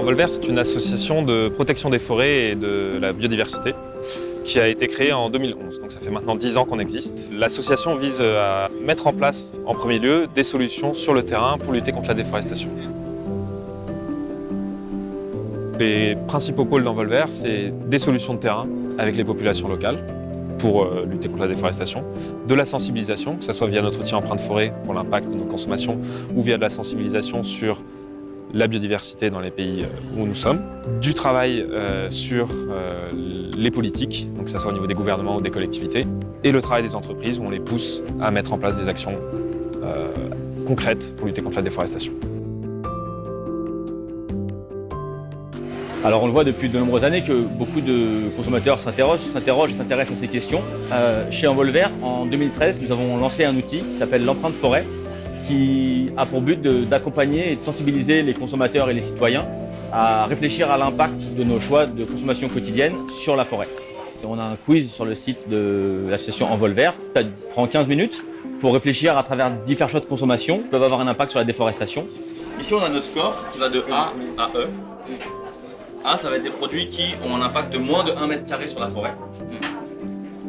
Envolvert, c'est une association de protection des forêts et de la biodiversité qui a été créée en 2011, donc ça fait maintenant 10 ans qu'on existe. L'association vise à mettre en place, en premier lieu, des solutions sur le terrain pour lutter contre la déforestation. Les principaux pôles d'Envolvert, c'est des solutions de terrain avec les populations locales pour lutter contre la déforestation, de la sensibilisation, que ce soit via notre outil empreinte forêt pour l'impact de nos consommations ou via de la sensibilisation sur la biodiversité dans les pays où nous sommes, du travail sur les politiques, donc que ce soit au niveau des gouvernements ou des collectivités, et le travail des entreprises où on les pousse à mettre en place des actions concrètes pour lutter contre la déforestation. Alors on le voit depuis de nombreuses années que beaucoup de consommateurs s'interrogent et s'intéressent à ces questions. Chez Envolvert, en 2013, nous avons lancé un outil qui s'appelle l'empreinte forêt, qui a pour but d'accompagner et de sensibiliser les consommateurs et les citoyens à réfléchir à l'impact de nos choix de consommation quotidienne sur la forêt. Et on a un quiz sur le site de l'association Envolvert. Ça prend 15 minutes pour réfléchir à travers différents choix de consommation qui peuvent avoir un impact sur la déforestation. Ici, on a notre score qui va de A à E. A, ça va être des produits qui ont un impact de moins de 1 mètre carré sur la forêt.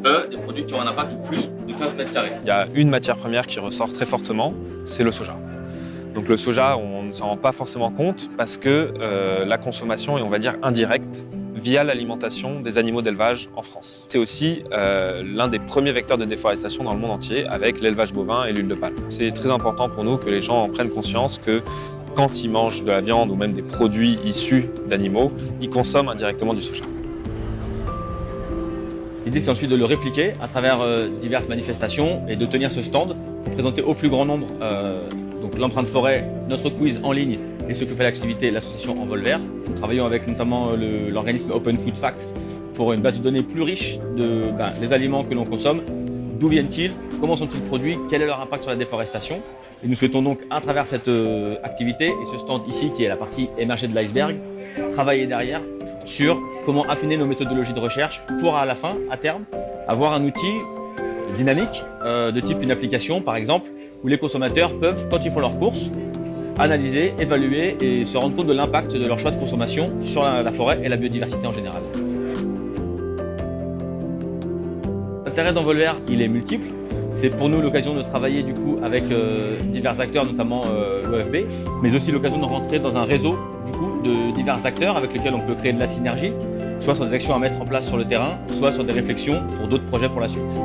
E, des produits qui ont un impact de plus de 15 mètres carrés. Il y a une matière première qui ressort très fortement, c'est le soja. Donc le soja, on ne s'en rend pas forcément compte parce que la consommation est, on va dire, indirecte via l'alimentation des animaux d'élevage en France. C'est aussi l'un des premiers vecteurs de déforestation dans le monde entier avec l'élevage bovin et l'huile de palme. C'est très important pour nous que les gens en prennent conscience que quand ils mangent de la viande ou même des produits issus d'animaux, ils consomment indirectement du soja. L'idée, c'est ensuite de le répliquer à travers diverses manifestations et de tenir ce stand pour présenter au plus grand nombre donc l'empreinte forêt, notre quiz en ligne et ce que fait l'activité l'association Envolvert. Nous travaillons avec notamment l'organisme Open Food Facts pour une base de données plus riche des aliments que l'on consomme. D'où viennent-ils? Comment sont-ils produits? Quel est leur impact sur la déforestation? Et nous souhaitons donc, à travers cette activité et ce stand ici, qui est la partie émergée de l'iceberg, travailler derrière sur comment affiner nos méthodologies de recherche pour, à la fin, à terme, avoir un outil dynamique de type une application, par exemple, où les consommateurs peuvent, quand ils font leurs courses, analyser, évaluer et se rendre compte de l'impact de leur choix de consommation sur la forêt et la biodiversité en général. L'intérêt d'Envolvert, il est multiple. C'est pour nous l'occasion de travailler du coup avec divers acteurs, notamment l'OFB, mais aussi l'occasion de rentrer dans un réseau du coup, de divers acteurs avec lesquels on peut créer de la synergie, soit sur des actions à mettre en place sur le terrain, soit sur des réflexions pour d'autres projets pour la suite.